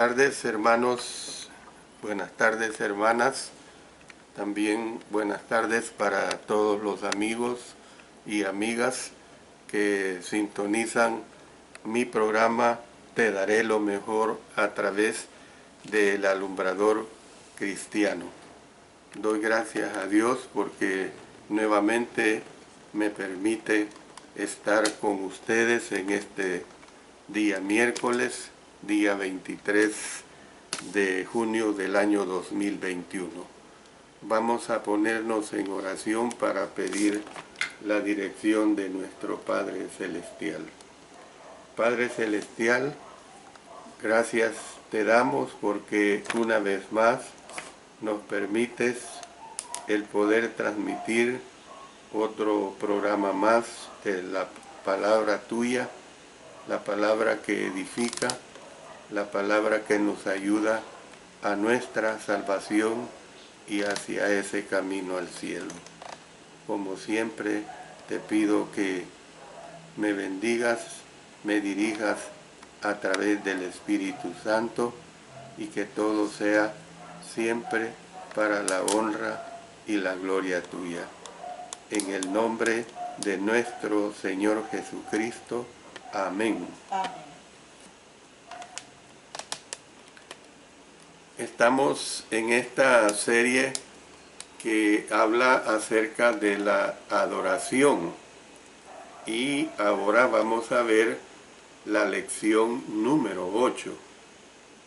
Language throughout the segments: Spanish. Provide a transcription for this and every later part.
Buenas tardes, hermanos, buenas tardes, hermanas, también buenas tardes para todos los amigos y amigas que sintonizan mi programa Te daré lo mejor a través del alumbrador cristiano. Doy gracias a Dios porque nuevamente me permite estar con ustedes en este día miércoles, día 23 de junio del año 2021. Vamos a ponernos en oración para pedir la dirección de nuestro Padre Celestial. Padre Celestial, gracias te damos porque una vez más nos permites el poder transmitir otro programa más de la palabra tuya, la palabra que edifica, la palabra que nos ayuda a nuestra salvación y hacia ese camino al cielo. Como siempre, te pido que me bendigas, me dirijas a través del Espíritu Santo y que todo sea siempre para la honra y la gloria tuya. En el nombre de nuestro Señor Jesucristo. Amén. Amén. Estamos en esta serie que habla acerca de la adoración y ahora vamos a ver la lección número 8.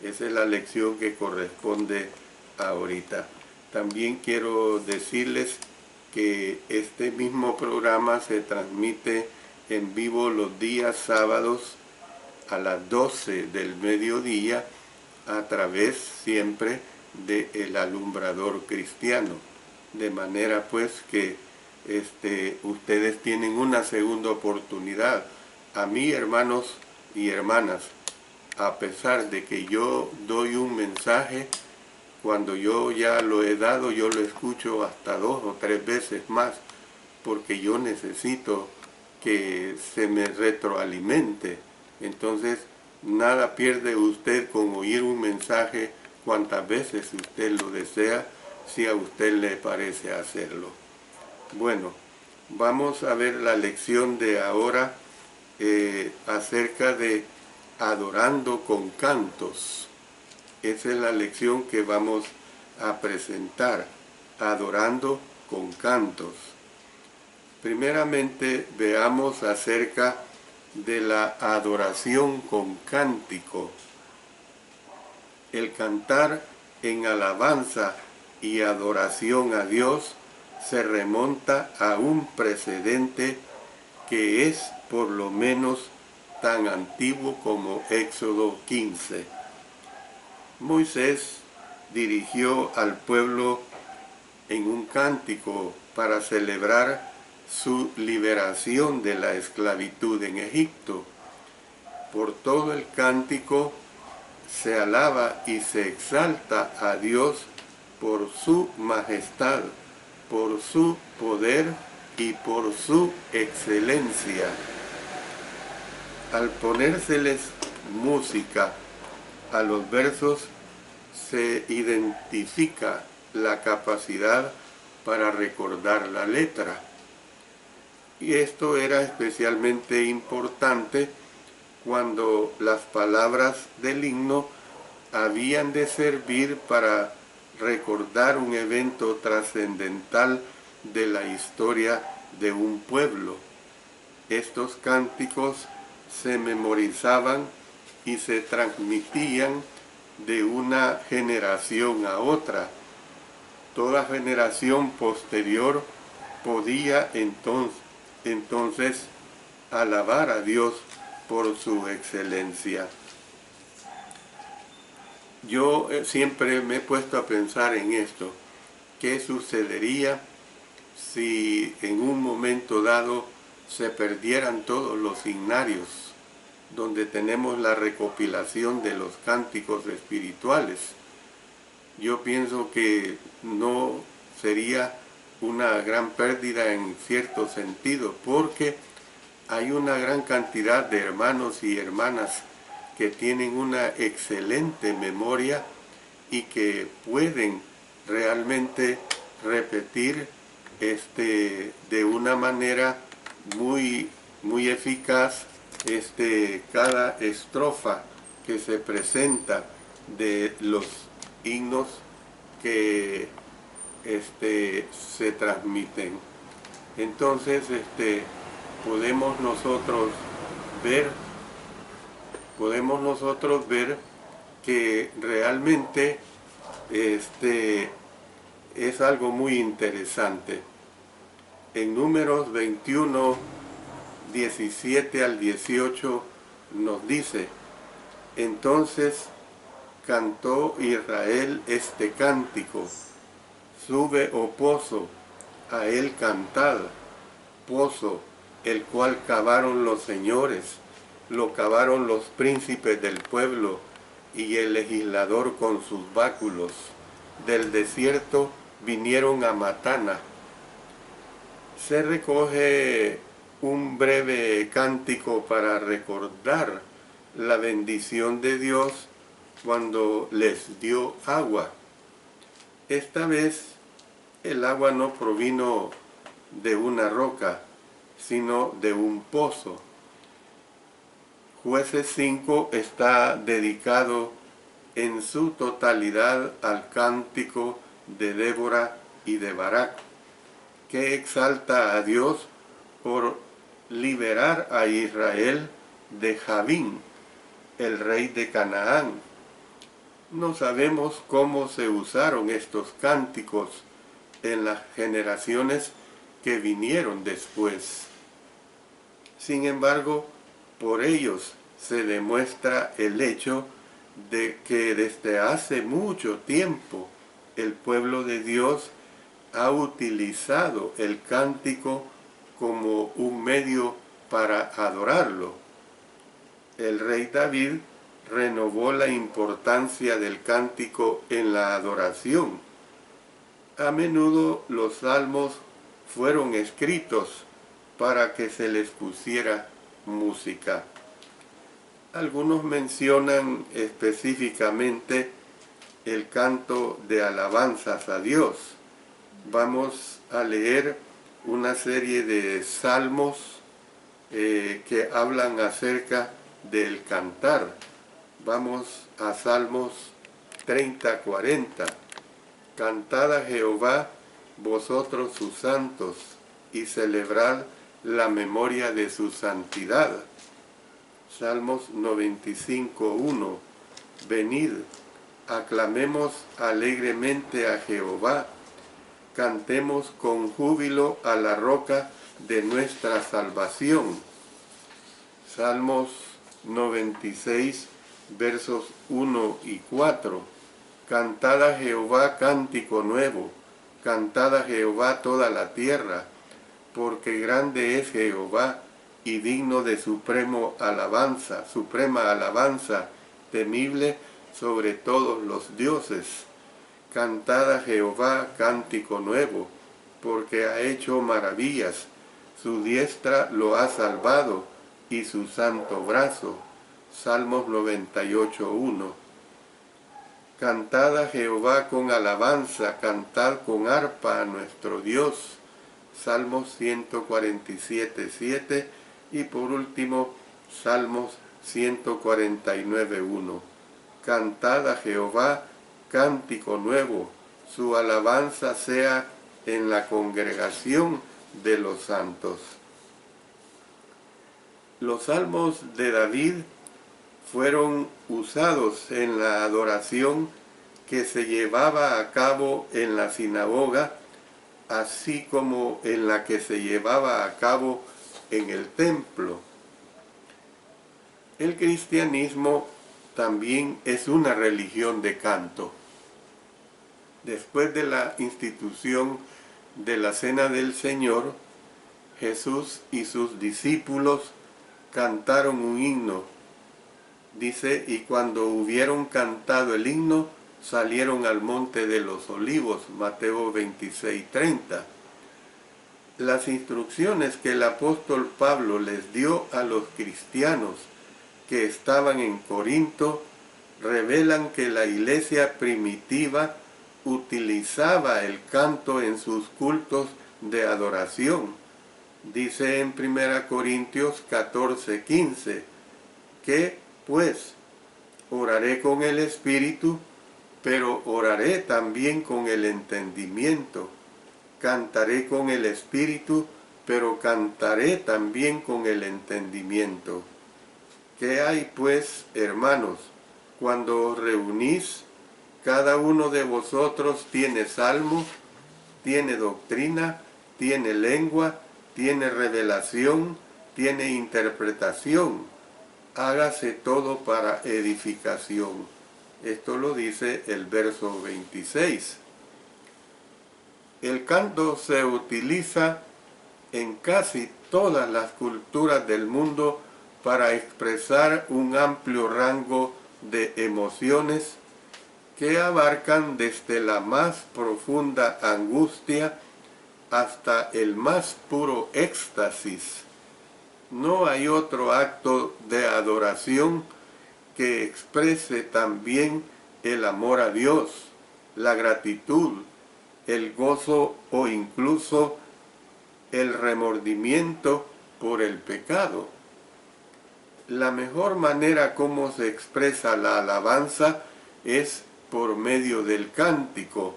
Esa es la lección que corresponde ahorita. También quiero decirles que este mismo programa se transmite en vivo los días sábados a las 12 del mediodía a través siempre del alumbrador cristiano. De manera pues que ustedes tienen una segunda oportunidad. A mí, hermanos y hermanas, a pesar de que yo doy un mensaje, cuando yo ya lo he dado, yo lo escucho hasta 2 o 3 veces más, porque yo necesito que se me retroalimente. Entonces, nada pierde usted con oír un mensaje cuantas veces usted lo desea, si a usted le parece hacerlo. Bueno, vamos a ver la lección de ahora acerca de adorando con cantos. Esa es la lección que vamos a presentar, adorando con cantos. Primeramente veamos acerca de la adoración con cántico. El cantar en alabanza y adoración a Dios se remonta a un precedente que es por lo menos tan antiguo como Éxodo 15. Moisés dirigió al pueblo en un cántico para celebrar su liberación de la esclavitud en Egipto. Por todo el cántico se alaba y se exalta a Dios por su majestad, por su poder y por su excelencia. Al ponérseles música a los versos, se identifica la capacidad para recordar la letra. Y esto era especialmente importante cuando las palabras del himno habían de servir para recordar un evento trascendental de la historia de un pueblo. Estos cánticos se memorizaban y se transmitían de una generación a otra. Toda generación posterior podía entonces alabar a Dios por su excelencia. Yo siempre me he puesto a pensar en esto. ¿Qué sucedería si en un momento dado se perdieran todos los himnarios, donde tenemos la recopilación de los cánticos espirituales? Yo pienso que no sería una gran pérdida en cierto sentido, porque hay una gran cantidad de hermanos y hermanas que tienen una excelente memoria y que pueden realmente repetir de una manera muy eficaz cada estrofa que se presenta de los himnos que se transmiten. Entonces podemos nosotros ver que realmente es algo muy interesante. En Números 21, 17 al 18 nos dice: entonces cantó Israel este cántico: sube, oh pozo, a él cantad, pozo, el cual cavaron los señores, lo cavaron los príncipes del pueblo y el legislador con sus báculos. Del desierto vinieron a Matana. Se recoge un breve cántico para recordar la bendición de Dios cuando les dio agua. Esta vez el agua no provino de una roca, sino de un pozo. Jueces 5 está dedicado en su totalidad al cántico de Débora y de Barak, que exalta a Dios por liberar a Israel de Javín, el rey de Canaán. No sabemos cómo se usaron estos cánticos en las generaciones que vinieron después. Sin embargo, por ellos se demuestra el hecho de que desde hace mucho tiempo el pueblo de Dios ha utilizado el cántico como un medio para adorarlo. El rey David renovó la importancia del cántico en la adoración. A menudo los salmos fueron escritos para que se les pusiera música. Algunos mencionan específicamente el canto de alabanzas a Dios. Vamos a leer una serie de salmos que hablan acerca del cantar. Vamos a Salmos 30-40. Cantad a Jehová, vosotros sus santos, y celebrad la memoria de su santidad. Salmos 95:1. Venid, aclamemos alegremente a Jehová, cantemos con júbilo a la roca de nuestra salvación. Salmos 96, versos 1 y 4. Cantad a Jehová cántico nuevo, cantad a Jehová toda la tierra, porque grande es Jehová y digno de suprema alabanza, temible sobre todos los dioses. Cantad a Jehová cántico nuevo, porque ha hecho maravillas, su diestra lo ha salvado y su santo brazo. Salmos 98:1. Cantad a Jehová con alabanza, cantad con arpa a nuestro Dios. Salmos 147:7 y por último Salmos 149:1. Cantad a Jehová cántico nuevo, su alabanza sea en la congregación de los santos. Los salmos de David fueron usados en la adoración que se llevaba a cabo en la sinagoga, así como en la que se llevaba a cabo en el templo. El cristianismo también es una religión de canto. Después de la institución de la Cena del Señor, Jesús y sus discípulos cantaron un himno. Dice: y cuando hubieron cantado el himno, salieron al monte de los olivos. Mateo 26:30. Las instrucciones que el apóstol Pablo les dio a los cristianos que estaban en Corinto revelan que la iglesia primitiva utilizaba el canto en sus cultos de adoración. Dice en 1 Corintios 14:15, que pues oraré con el espíritu, pero oraré también con el entendimiento. Cantaré con el espíritu, pero cantaré también con el entendimiento. ¿Qué hay pues, hermanos? Cuando os reunís, cada uno de vosotros tiene salmo, tiene doctrina, tiene lengua, tiene revelación, tiene interpretación. Hágase todo para edificación. Esto lo dice el verso 26. El canto se utiliza en casi todas las culturas del mundo para expresar un amplio rango de emociones que abarcan desde la más profunda angustia hasta el más puro éxtasis. No hay otro acto de adoración que exprese también el amor a Dios, la gratitud, el gozo o incluso el remordimiento por el pecado. La mejor manera como se expresa la alabanza es por medio del cántico.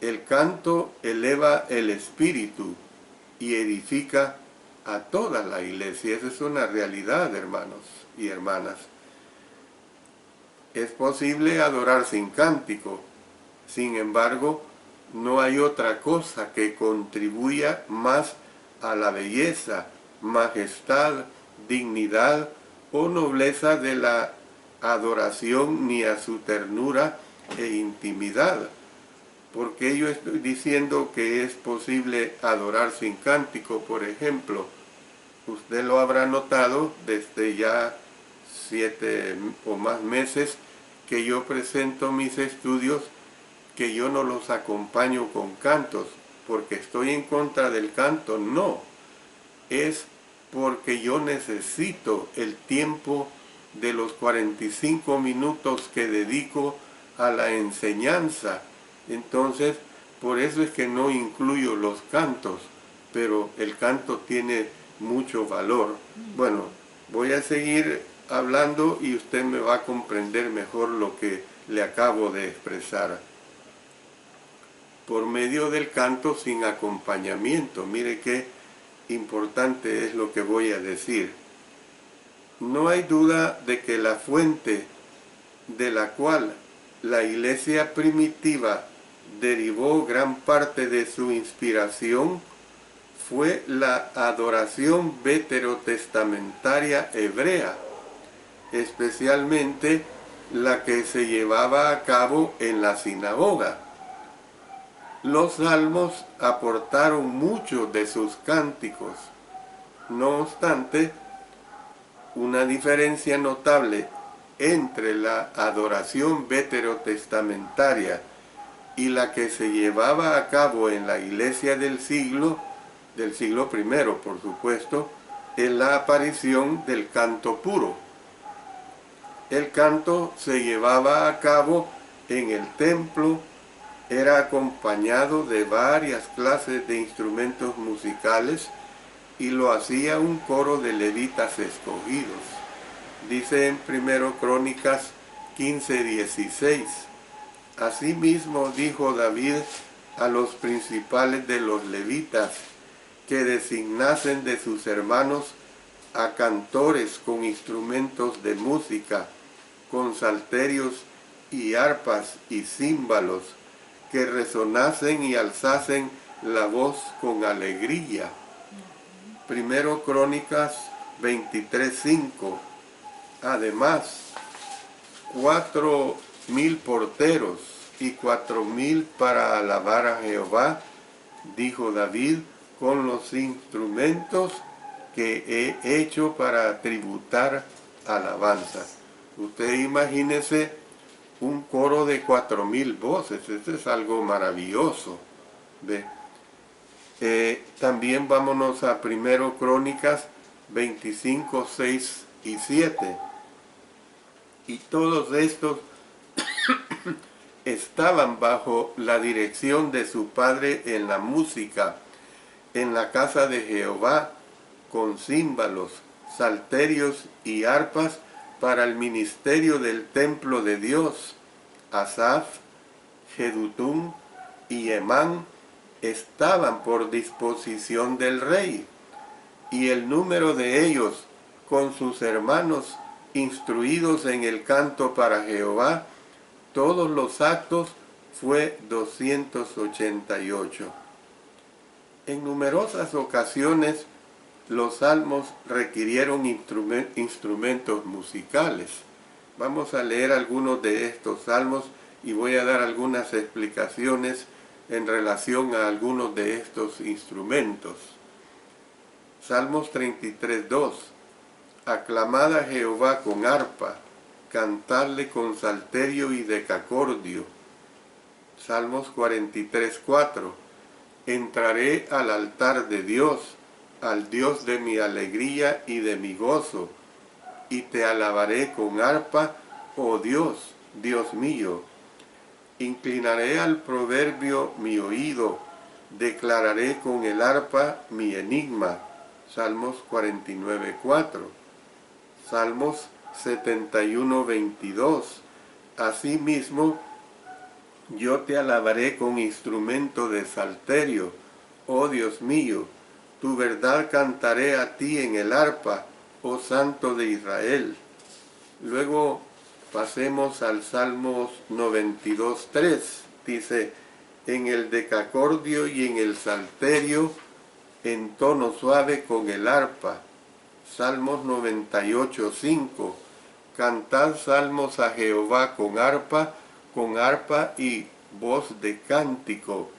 El canto eleva el espíritu y edifica a toda la iglesia. Esa es una realidad, hermanos y hermanas. Es posible adorar sin cántico. Sin embargo, no hay otra cosa que contribuya más a la belleza, majestad, dignidad o nobleza de la adoración ni a su ternura e intimidad. Porque yo estoy diciendo que es posible adorar sin cántico, por ejemplo. Usted lo habrá notado desde ya 7 o más meses que yo presento mis estudios, que yo no los acompaño con cantos, porque estoy en contra del canto, no. Es porque yo necesito el tiempo de los 45 minutos que dedico a la enseñanza. Entonces, por eso es que no incluyo los cantos, pero el canto tiene mucho valor. Bueno, voy a seguir hablando y usted me va a comprender mejor lo que le acabo de expresar. Por medio del canto sin acompañamiento, mire qué importante es lo que voy a decir. No hay duda de que la fuente de la cual la iglesia primitiva derivó gran parte de su inspiración fue la adoración veterotestamentaria hebrea, especialmente la que se llevaba a cabo en la sinagoga. Los salmos aportaron muchos de sus cánticos. No obstante, una diferencia notable entre la adoración veterotestamentaria y la que se llevaba a cabo en la iglesia del siglo I, por supuesto, es la aparición del canto puro. El canto se llevaba a cabo en el templo, era acompañado de varias clases de instrumentos musicales y lo hacía un coro de levitas escogidos. Dice en 1 Crónicas 15:16, asimismo dijo David a los principales de los levitas que designasen de sus hermanos a cantores con instrumentos de música, con salterios y arpas y címbalos, que resonasen y alzasen la voz con alegría. 1 Crónicas 23:5. Además, 4,000 porteros y 4,000 para alabar a Jehová, dijo David, con los instrumentos que he hecho para tributar alabanzas. Usted imagínese un coro de 4,000 voces, eso es algo maravilloso. ¿Ve? También vámonos a 1 Crónicas 25:6 y 7. Y todos estos estaban bajo la dirección de su padre en la música, en la casa de Jehová, con címbalos, salterios y arpas para el ministerio del templo de Dios. Asaf, Jedutum y Emán estaban por disposición del rey, y el número de ellos, con sus hermanos instruidos en el canto para Jehová, todos los actos fue 288. En numerosas ocasiones los salmos requirieron instrumentos musicales. Vamos a leer algunos de estos salmos y voy a dar algunas explicaciones en relación a algunos de estos instrumentos. Salmos 33:2. Aclamad a Jehová con arpa, cantadle con salterio y decacordio. Salmos 43:4. Entraré al altar de Dios, al Dios de mi alegría y de mi gozo, y te alabaré con arpa, oh Dios, Dios mío. Inclinaré al proverbio mi oído, declararé con el arpa mi enigma. Salmos 49:4. Salmos 71:22. Asimismo, yo te alabaré con instrumento de salterio, oh Dios mío. Tu verdad cantaré a ti en el arpa, oh Santo de Israel. Luego pasemos al Salmos 92:3. Dice, en el decacordio y en el salterio, en tono suave con el arpa. Salmos 98:5. Cantad salmos a Jehová con arpa y voz de cántico.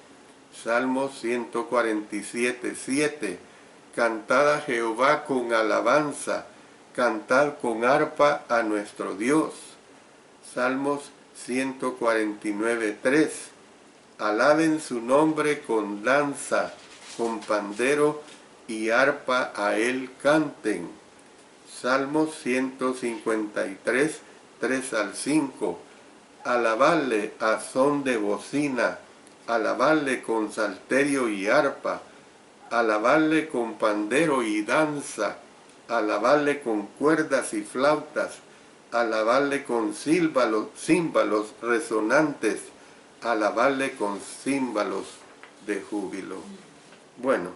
Salmos 147:7. Cantad a Jehová con alabanza, cantad con arpa a nuestro Dios. Salmos 149:3. Alaben su nombre con danza, con pandero y arpa a él canten. Salmos 153, 3 al 5. Alabadle a son de bocina, alabadle con salterio y arpa, alabadle con pandero y danza, alabadle con cuerdas y flautas, alabadle con címbalos resonantes, alabadle con címbalos de júbilo. Bueno,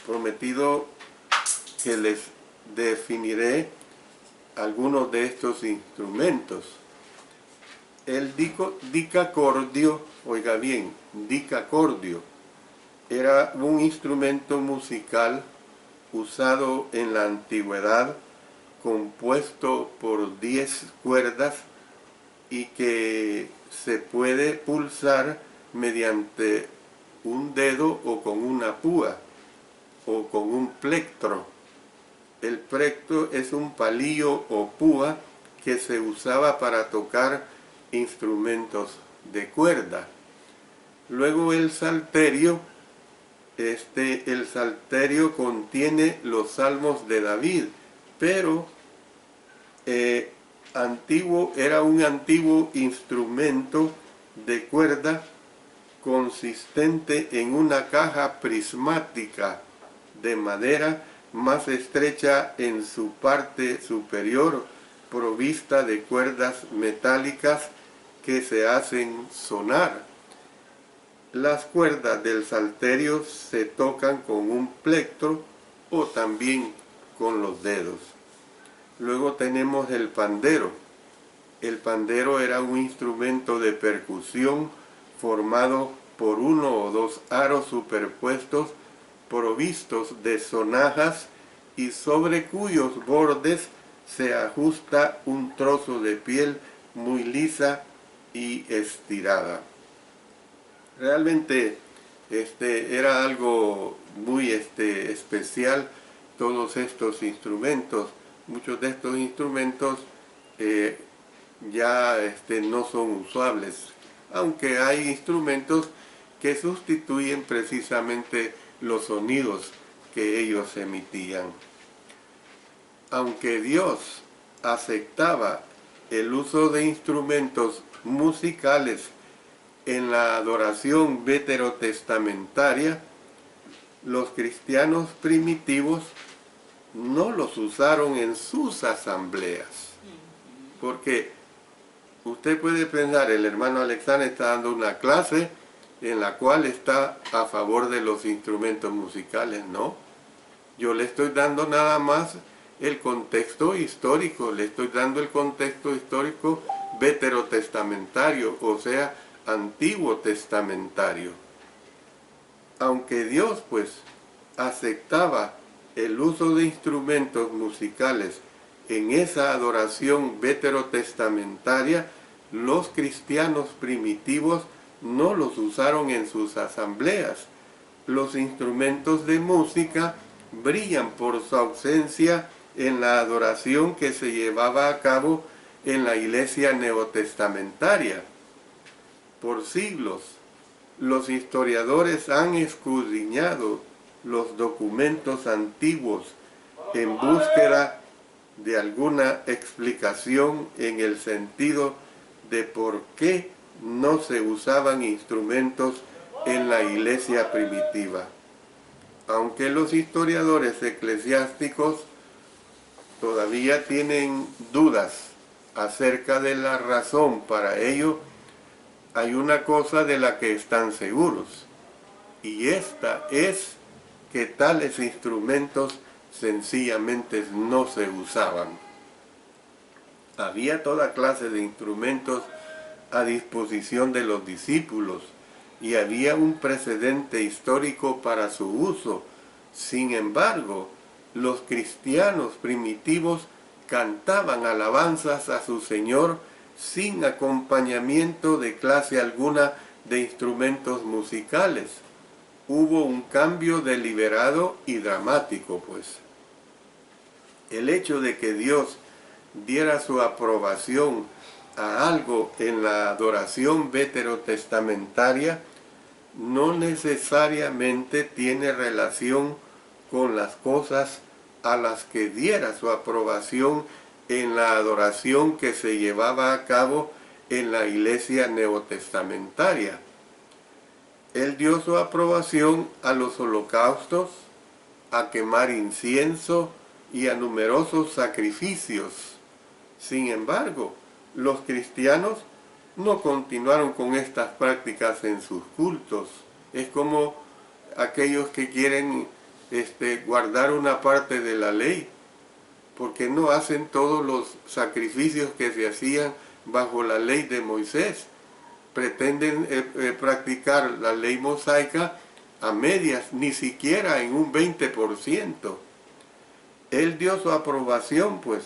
prometido que les definiré algunos de estos instrumentos. El dicacordio, oiga bien, dicacordio, era un instrumento musical usado en la antigüedad, compuesto por 10 cuerdas y que se puede pulsar mediante un dedo o con una púa o con un plectro. El plectro es un palillo o púa que se usaba para tocar instrumentos de cuerda. Luego el salterio, el salterio contiene los salmos de David, pero era un antiguo instrumento de cuerda consistente en una caja prismática de madera más estrecha en su parte superior, provista de cuerdas metálicas que se hacen sonar. Las cuerdas del salterio se tocan con un plectro o también con los dedos. Luego tenemos el pandero. El pandero era un instrumento de percusión formado por uno o dos aros superpuestos, provistos de sonajas y sobre cuyos bordes se ajusta un trozo de piel muy lisa y estirada. Realmente era algo muy especial todos estos instrumentos. Muchos de estos instrumentos ya no son usables, aunque hay instrumentos que sustituyen precisamente los sonidos que ellos emitían. aunque Dios aceptaba el uso de instrumentos musicales en la adoración veterotestamentaria, los cristianos primitivos no los usaron en sus asambleas. Porque usted puede pensar, el hermano Alexander está dando una clase en la cual está a favor de los instrumentos musicales. No, yo le estoy dando nada más el contexto histórico, le estoy dando el contexto histórico veterotestamentario, o sea, antiguo testamentario. Aunque Dios pues aceptaba el uso de instrumentos musicales en esa adoración veterotestamentaria, los cristianos primitivos no los usaron en sus asambleas. Los instrumentos de música brillan por su ausencia en la adoración que se llevaba a cabo en la iglesia neotestamentaria. Por siglos, los historiadores han escudriñado los documentos antiguos en búsqueda de alguna explicación en el sentido de por qué no se usaban instrumentos en la iglesia primitiva. Aunque los historiadores eclesiásticos todavía tienen dudas acerca de la razón para ello, hay una cosa de la que están seguros, y esta es que tales instrumentos sencillamente no se usaban. Había toda clase de instrumentos a disposición de los discípulos y había un precedente histórico para su uso. Sin embargo, los cristianos primitivos cantaban alabanzas a su Señor sin acompañamiento de clase alguna de instrumentos musicales. Hubo un cambio deliberado y dramático, pues. El hecho de que Dios diera su aprobación a algo en la adoración veterotestamentaria no necesariamente tiene relación con las cosas a las que diera su aprobación en la adoración que se llevaba a cabo en la iglesia neotestamentaria. Él dio su aprobación a los holocaustos, a quemar incienso y a numerosos sacrificios. Sin embargo, los cristianos no continuaron con estas prácticas en sus cultos. Es como aquellos que quieren guardar una parte de la ley, porque no hacen todos los sacrificios que se hacían bajo la ley de Moisés. Pretenden practicar la ley mosaica a medias, ni siquiera en un 20%. Él dio su aprobación, pues,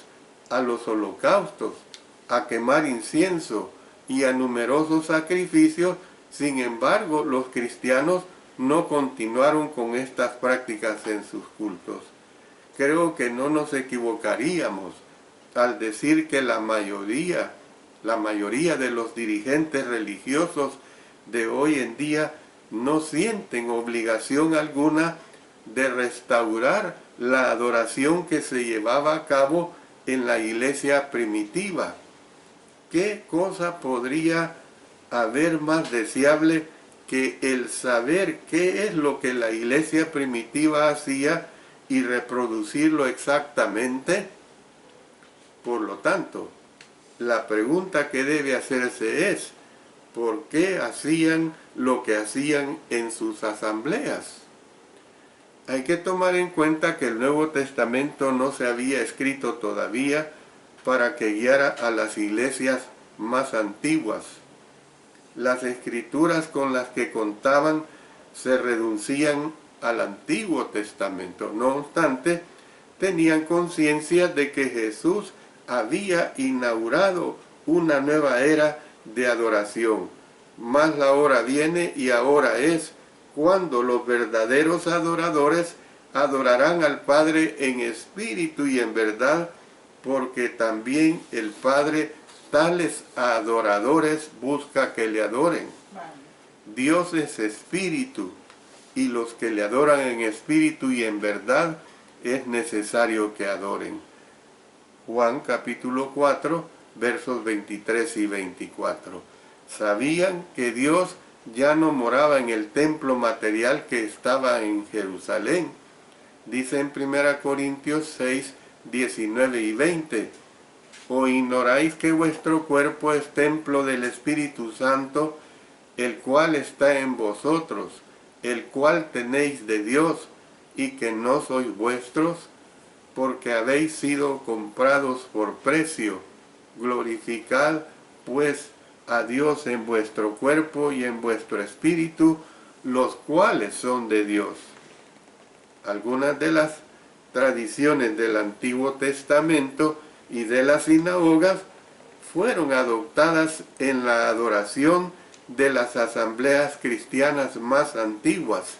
a los holocaustos, a quemar incienso y a numerosos sacrificios. Sin embargo, los cristianos no continuaron con estas prácticas en sus cultos. Creo que no nos equivocaríamos al decir que la mayoría de los dirigentes religiosos de hoy en día no sienten obligación alguna de restaurar la adoración que se llevaba a cabo en la iglesia primitiva. ¿Qué cosa podría haber más deseable que el saber qué es lo que la iglesia primitiva hacía y reproducirlo exactamente? Por lo tanto, la pregunta que debe hacerse es, ¿por qué hacían lo que hacían en sus asambleas? Hay que tomar en cuenta que el Nuevo Testamento no se había escrito todavía para que guiara a las iglesias más antiguas. Las escrituras con las que contaban se reducían al Antiguo Testamento. No obstante, tenían conciencia de que Jesús había inaugurado una nueva era de adoración. Mas la hora viene y ahora es cuando los verdaderos adoradores adorarán al Padre en espíritu y en verdad, porque también el Padre tales adoradores busca que le adoren. Dios es espíritu, y los que le adoran en espíritu y en verdad es necesario que adoren. Juan capítulo 4, versos 23 y 24. Sabían que Dios ya no moraba en el templo material que estaba en Jerusalén. Dice en 1 Corintios 6, 19 y 20. ¿O ignoráis que vuestro cuerpo es templo del Espíritu Santo, el cual está en vosotros, el cual tenéis de Dios, y que no sois vuestros? Porque habéis sido comprados por precio. Glorificad, pues, a Dios en vuestro cuerpo y en vuestro espíritu, los cuales son de Dios. Algunas de las tradiciones del Antiguo Testamento y de las sinagogas fueron adoptadas en la adoración de las asambleas cristianas más antiguas.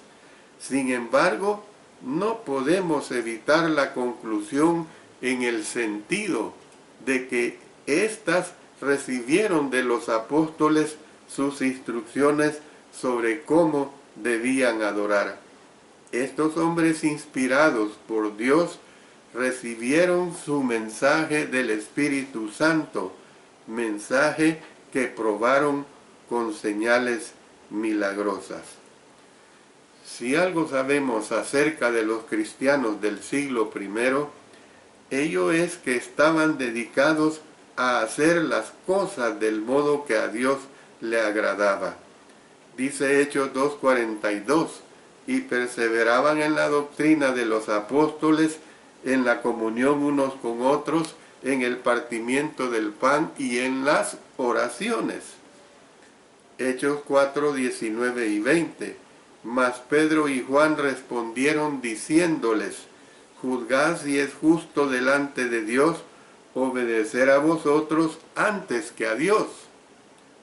Sin embargo, no podemos evitar la conclusión en el sentido de que éstas recibieron de los apóstoles sus instrucciones sobre cómo debían adorar. Estos hombres inspirados por Dios recibieron su mensaje del Espíritu Santo, mensaje que probaron con señales milagrosas. Si algo sabemos acerca de los cristianos del siglo I, ello es que estaban dedicados a hacer las cosas del modo que a Dios le agradaba. Dice Hechos 2:42, y perseveraban en la doctrina de los apóstoles, en la comunión unos con otros, en el partimiento del pan y en las oraciones. Hechos 4:19 y 20. Mas Pedro y Juan respondieron diciéndoles: juzgad si es justo delante de Dios obedecer a vosotros antes que a Dios,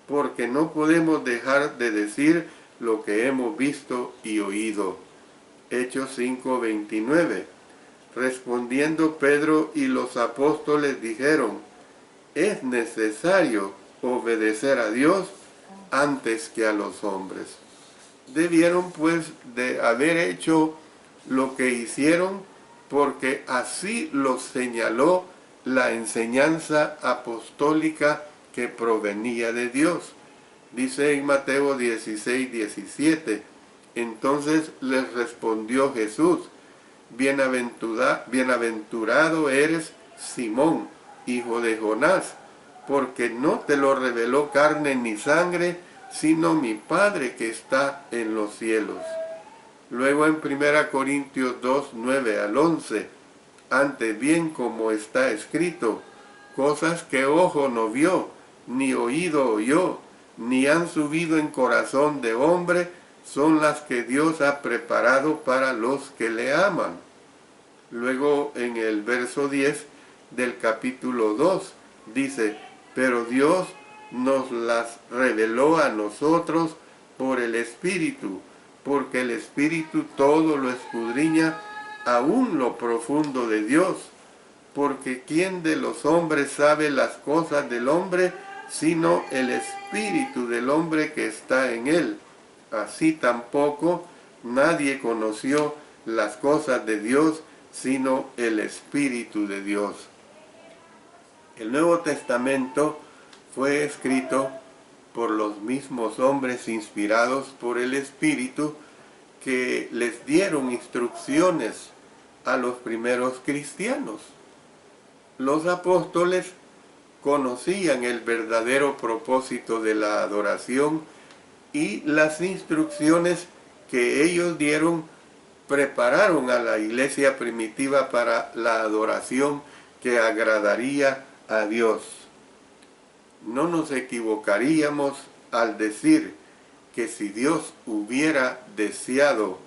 porque no podemos dejar de decir lo que hemos visto y oído. Hechos 5:29. Respondiendo Pedro y los apóstoles dijeron: es necesario obedecer a Dios antes que a los hombres. Debieron pues de haber hecho lo que hicieron, porque así los señaló la enseñanza apostólica que provenía de Dios. Dice en Mateo 16:17, entonces les respondió Jesús: bienaventurado eres, Simón, hijo de Jonás, porque no te lo reveló carne ni sangre, sino mi Padre que está en los cielos. Luego en 1 Corintios 2, 9 al 11, antes bien como está escrito, cosas que ojo no vio, ni oído oyó, ni han subido en corazón de hombre, son las que Dios ha preparado para los que le aman. Luego en el verso 10 del capítulo 2 dice, pero Dios nos las reveló a nosotros por el Espíritu, porque el Espíritu todo lo escudriña, aún lo profundo de Dios, porque ¿quién de los hombres sabe las cosas del hombre, sino el Espíritu del hombre que está en él? Así tampoco nadie conoció las cosas de Dios, sino el Espíritu de Dios. El Nuevo Testamento fue escrito por los mismos hombres inspirados por el Espíritu que les dieron instrucciones a los primeros cristianos. Los apóstoles conocían el verdadero propósito de la adoración y las instrucciones que ellos dieron prepararon a la iglesia primitiva para la adoración que agradaría a Dios. No nos equivocaríamos al decir que si Dios hubiera deseado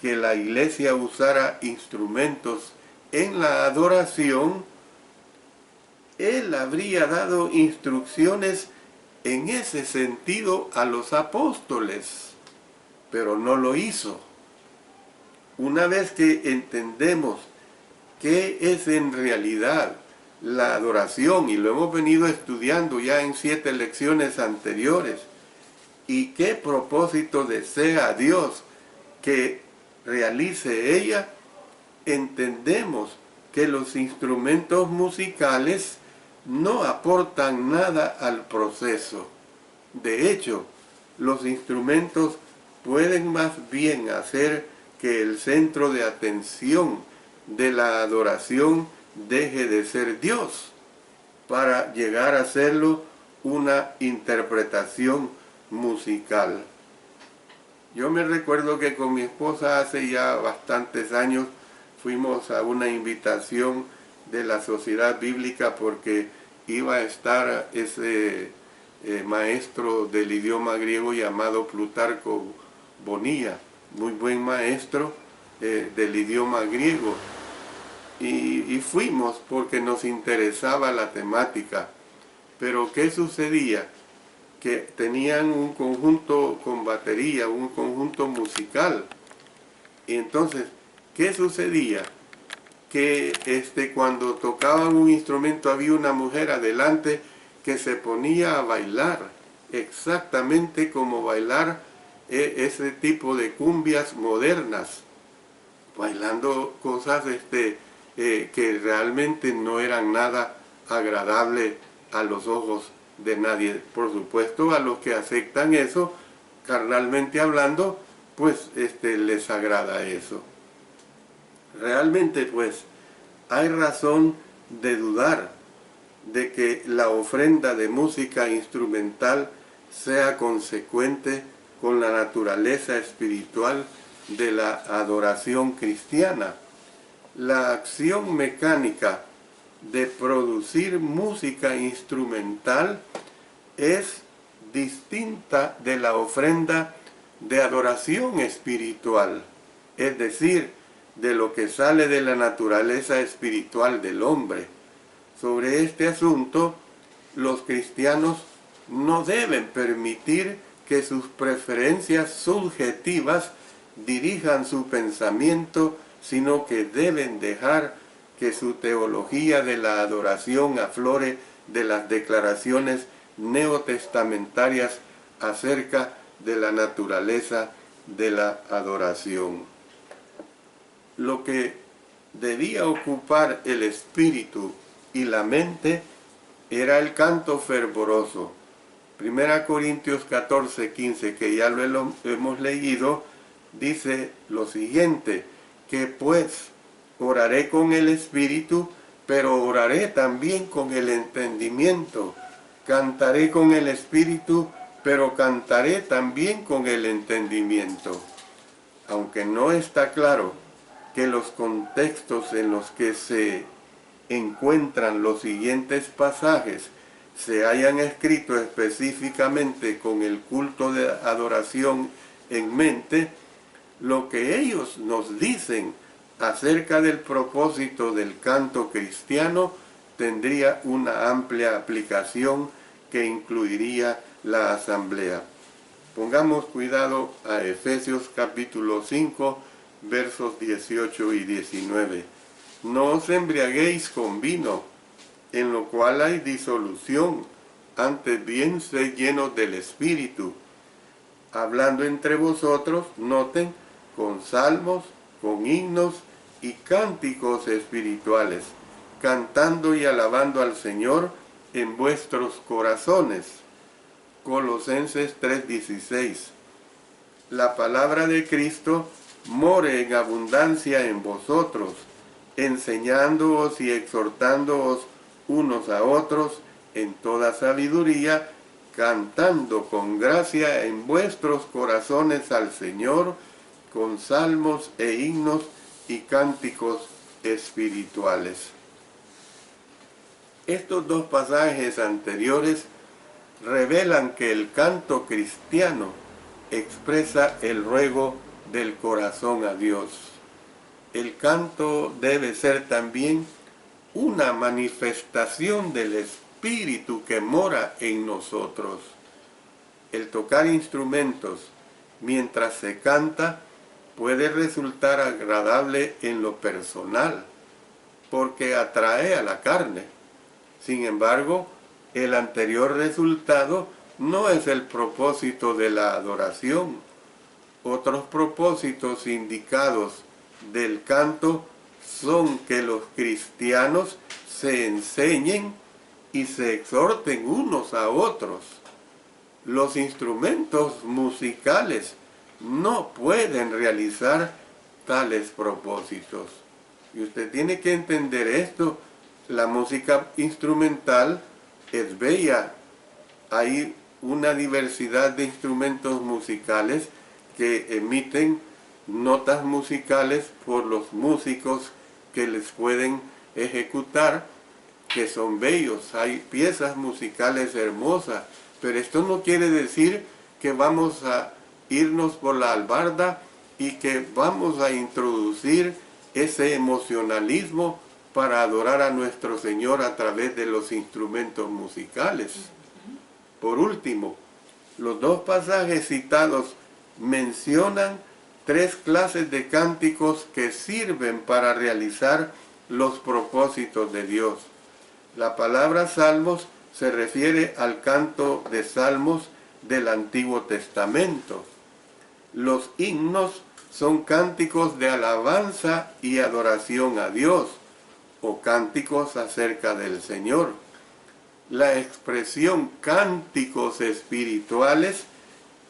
que la iglesia usara instrumentos en la adoración, Él habría dado instrucciones en ese sentido a los apóstoles, pero no lo hizo. Una vez que entendemos qué es en realidad la adoración, y lo hemos venido estudiando ya en 7 lecciones anteriores, y qué propósito desea Dios que realice ella, entendemos que los instrumentos musicales no aportan nada al proceso. De hecho, los instrumentos pueden más bien hacer que el centro de atención de la adoración deje de ser Dios, para llegar a hacerlo una interpretación musical. Yo me recuerdo que con mi esposa hace ya bastantes años fuimos a una invitación de la Sociedad Bíblica porque iba a estar ese maestro del idioma griego llamado Plutarco Bonilla, muy buen maestro del idioma griego. Y fuimos porque nos interesaba la temática. Pero ¿qué sucedía? Que tenían un conjunto con batería, un conjunto musical. Y entonces, ¿qué sucedía? Que cuando tocaban un instrumento había una mujer adelante que se ponía a bailar, exactamente como bailar ese tipo de cumbias modernas, bailando cosas que realmente no eran nada agradable a los ojos de nadie. Por supuesto, a los que aceptan eso, carnalmente hablando, pues les agrada eso. Realmente, pues, hay razón de dudar de que la ofrenda de música instrumental sea consecuente con la naturaleza espiritual de la adoración cristiana. La acción mecánica de producir música instrumental es distinta de la ofrenda de adoración espiritual, es decir, de lo que sale de la naturaleza espiritual del hombre. Sobre este asunto, los cristianos no deben permitir que sus preferencias subjetivas dirijan su pensamiento, sino que deben dejar que su teología de la adoración aflore de las declaraciones neotestamentarias acerca de la naturaleza de la adoración. Lo que debía ocupar el espíritu y la mente era el canto fervoroso. 1 Corintios 14:15, que ya lo hemos leído, dice lo siguiente, que pues oraré con el espíritu, pero oraré también con el entendimiento. Cantaré con el espíritu, pero cantaré también con el entendimiento. Aunque no está claro que los contextos en los que se encuentran los siguientes pasajes se hayan escrito específicamente con el culto de adoración en mente, lo que ellos nos dicen acerca del propósito del canto cristiano tendría una amplia aplicación que incluiría la asamblea. Pongamos cuidado a Efesios capítulo 5, versos 18 y 19. No os embriaguéis con vino, en lo cual hay disolución, antes bien sed llenos del Espíritu, hablando entre vosotros, noten, con salmos, con himnos y cánticos espirituales, cantando y alabando al Señor en vuestros corazones. Colosenses 3:16. La palabra de Cristo more en abundancia en vosotros, enseñándoos y exhortándoos unos a otros en toda sabiduría, cantando con gracia en vuestros corazones al Señor, con salmos e himnos y cánticos espirituales. Estos dos pasajes anteriores revelan que el canto cristiano expresa el ruego del corazón a Dios. El canto debe ser también una manifestación del Espíritu que mora en nosotros. El tocar instrumentos mientras se canta puede resultar agradable en lo personal, porque atrae a la carne. Sin embargo, el anterior resultado no es el propósito de la adoración. Otros propósitos indicados del canto son que los cristianos se enseñen y se exhorten unos a otros. Los instrumentos musicales no pueden realizar tales propósitos. Y usted tiene que entender esto. La música instrumental es bella. Hay una diversidad de instrumentos musicales que emiten notas musicales por los músicos que les pueden ejecutar, que son bellos. Hay piezas musicales hermosas, pero esto no quiere decir que vamos a irnos por la albarda y que vamos a introducir ese emocionalismo para adorar a nuestro Señor a través de los instrumentos musicales. Por último, los dos pasajes citados mencionan 3 clases de cánticos que sirven para realizar los propósitos de Dios. La palabra salmos se refiere al canto de salmos del Antiguo Testamento. Los himnos son cánticos de alabanza y adoración a Dios, o cánticos acerca del Señor. La expresión cánticos espirituales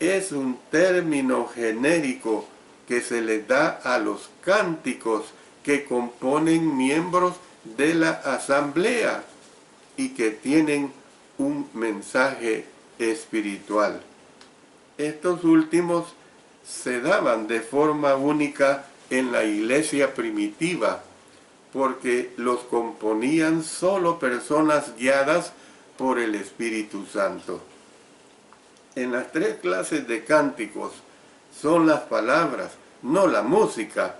es un término genérico que se le da a los cánticos que componen miembros de la asamblea y que tienen un mensaje espiritual. Estos últimos se daban de forma única en la iglesia primitiva, porque los componían solo personas guiadas por el Espíritu Santo. En las 3 clases de cánticos son las palabras, no la música,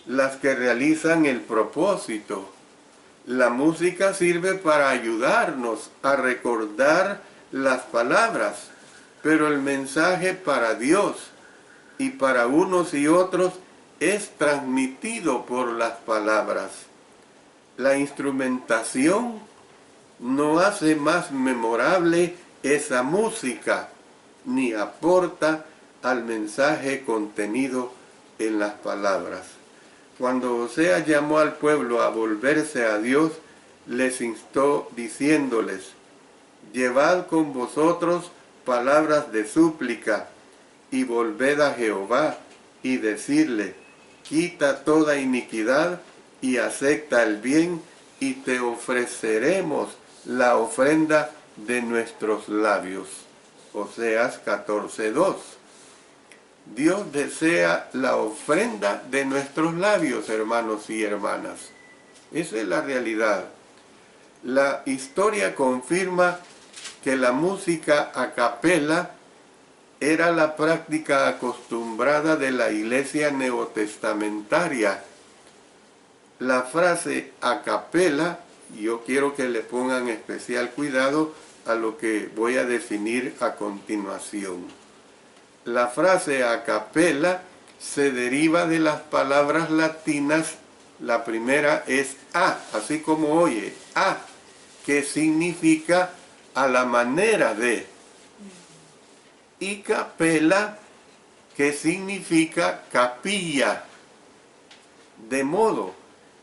las que realizan el propósito. La música sirve para ayudarnos a recordar las palabras, pero el mensaje para Dios y para unos y otros es transmitido por las palabras. La instrumentación no hace más memorable esa música, ni aporta al mensaje contenido en las palabras. Cuando Oseas llamó al pueblo a volverse a Dios, les instó diciéndoles: llevad con vosotros palabras de súplica, y volved a Jehová, y decirle: quita toda iniquidad, y acepta el bien, y te ofreceremos la ofrenda de nuestros labios. Oseas 14:2. Dios desea la ofrenda de nuestros labios, hermanos y hermanas. Esa es la realidad. La historia confirma que la música a capela era la práctica acostumbrada de la iglesia neotestamentaria. La frase a capela, yo quiero que le pongan especial cuidado a lo que voy a definir a continuación. La frase a capela se deriva de las palabras latinas. La primera es a, así como oye, a, que significa a la manera de. Y capela, que significa capilla. De modo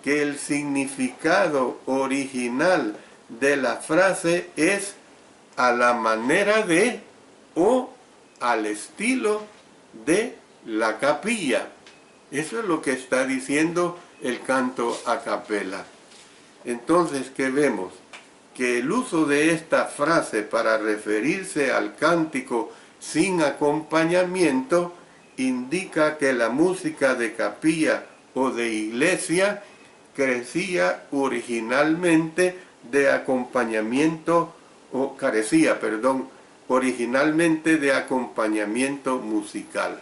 que el significado original de la frase es a la manera de o al estilo de la capilla. Eso es lo que está diciendo el canto a capela. Entonces, ¿qué vemos? Que el uso de esta frase para referirse al cántico sin acompañamiento indica que la música de capilla o de iglesia carecía originalmente de acompañamiento musical.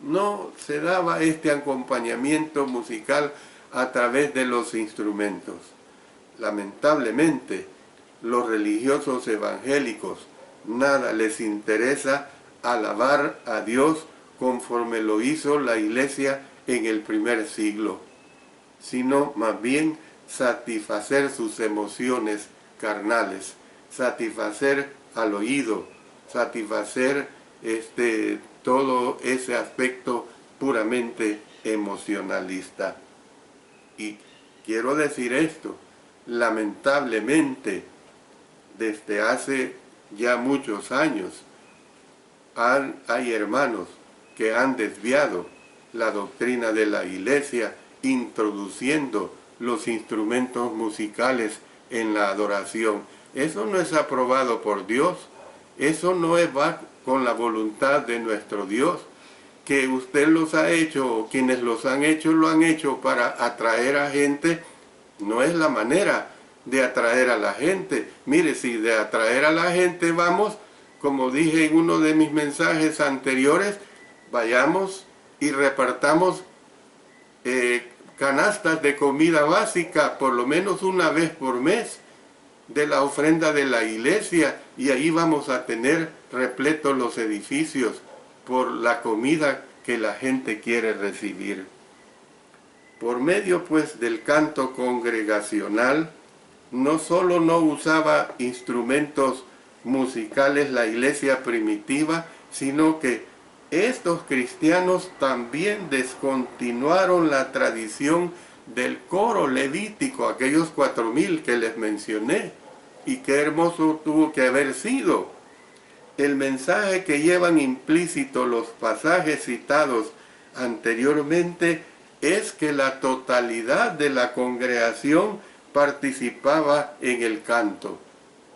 No se daba este acompañamiento musical a través de los instrumentos. Lamentablemente, los religiosos evangélicos nada les interesa alabar a Dios conforme lo hizo la iglesia en el primer siglo, sino más bien satisfacer sus emociones carnales, satisfacer al oído, satisfacer todo ese aspecto puramente emocionalista. Y quiero decir esto, lamentablemente, desde hace ya muchos años, hay hermanos que han desviado la doctrina de la Iglesia, introduciendo los instrumentos musicales en la adoración. Eso no es aprobado por Dios, eso no va con la voluntad de nuestro Dios. Que usted los ha hecho, o quienes los han hecho, lo han hecho para atraer a gente, no es la manera de atraer a la gente. Mire, si de atraer a la gente vamos, como dije en uno de mis mensajes anteriores, vayamos y repartamos canastas de comida básica por lo menos una vez por mes de la ofrenda de la iglesia, y ahí vamos a tener repletos los edificios por la comida que la gente quiere recibir. Por medio pues del canto congregacional, no solo no usaba instrumentos musicales la iglesia primitiva, sino que estos cristianos también descontinuaron la tradición del coro levítico, aquellos 4000 que les mencioné, y qué hermoso tuvo que haber sido. El mensaje que llevan implícito los pasajes citados anteriormente es que la totalidad de la congregación participaba en el canto.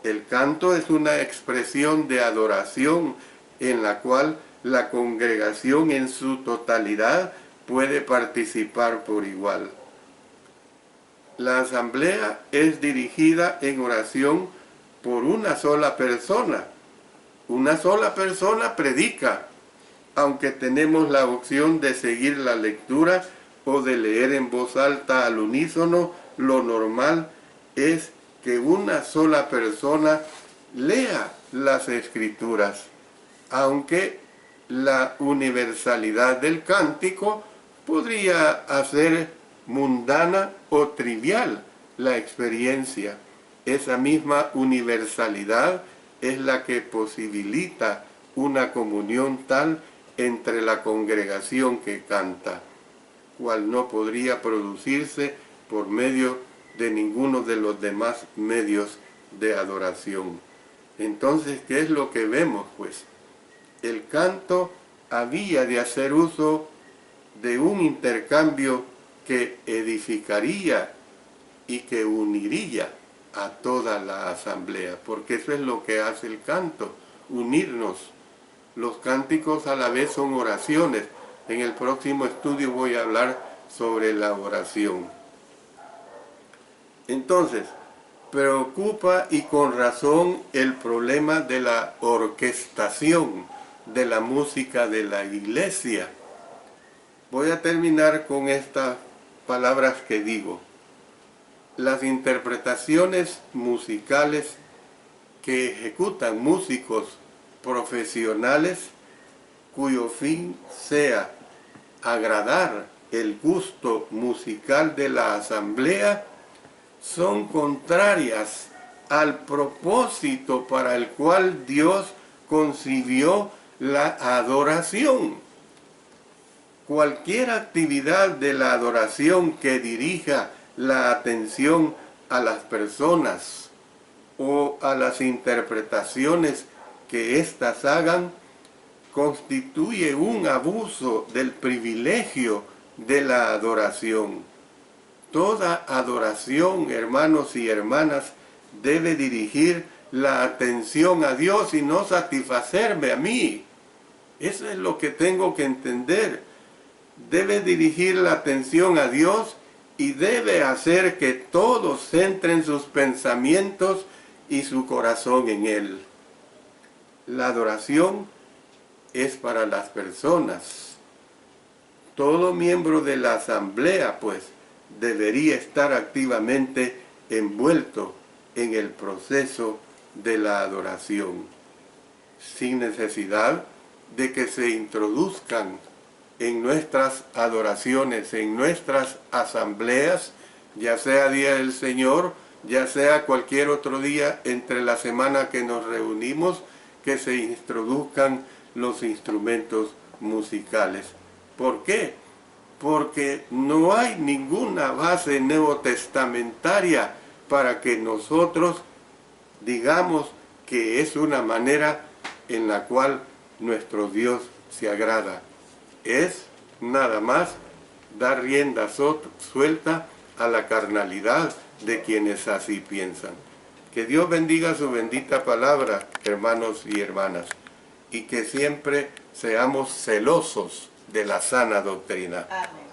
El canto es una expresión de adoración en la cual la congregación en su totalidad puede participar por igual. La asamblea es dirigida en oración por una sola persona. Una sola persona predica, aunque tenemos la opción de seguir la lectura o de leer en voz alta al unísono. Lo normal es que una sola persona lea las Escrituras, aunque la universalidad del cántico podría hacer mundana o trivial la experiencia. Esa misma universalidad es la que posibilita una comunión tal entre la congregación que canta, cual no podría producirse por medio de ninguno de los demás medios de adoración. Entonces, ¿qué es lo que vemos? Pues el canto había de hacer uso de un intercambio que edificaría y que uniría a toda la asamblea, porque eso es lo que hace el canto, unirnos. Los cánticos a la vez son oraciones. En el próximo estudio voy a hablar sobre la oración. Entonces, preocupa y con razón el problema de la orquestación de la música de la iglesia. Voy a terminar con estas palabras que digo. Las interpretaciones musicales que ejecutan músicos profesionales cuyo fin sea agradar el gusto musical de la asamblea son contrarias al propósito para el cual Dios concibió la adoración. Cualquier actividad de la adoración que dirija la atención a las personas o a las interpretaciones que éstas hagan, constituye un abuso del privilegio de la adoración. Toda adoración, hermanos y hermanas, debe dirigir la atención a Dios y no satisfacerme a mí. Eso es lo que tengo que entender. Debe dirigir la atención a Dios y debe hacer que todos centren sus pensamientos y su corazón en Él. La adoración es para las personas. Todo miembro de la asamblea, pues, debería estar activamente envuelto en el proceso de la adoración, sin necesidad de que se introduzcan en nuestras adoraciones, en nuestras asambleas, ya sea Día del Señor, ya sea cualquier otro día entre la semana que nos reunimos, que se introduzcan los instrumentos musicales. ¿Por qué? porque no hay ninguna base neotestamentaria para que nosotros digamos que es una manera en la cual nuestro Dios se agrada. Es nada más dar rienda suelta a la carnalidad de quienes así piensan. Que Dios bendiga su bendita palabra, hermanos y hermanas, y que siempre seamos celosos de la sana doctrina. Amén.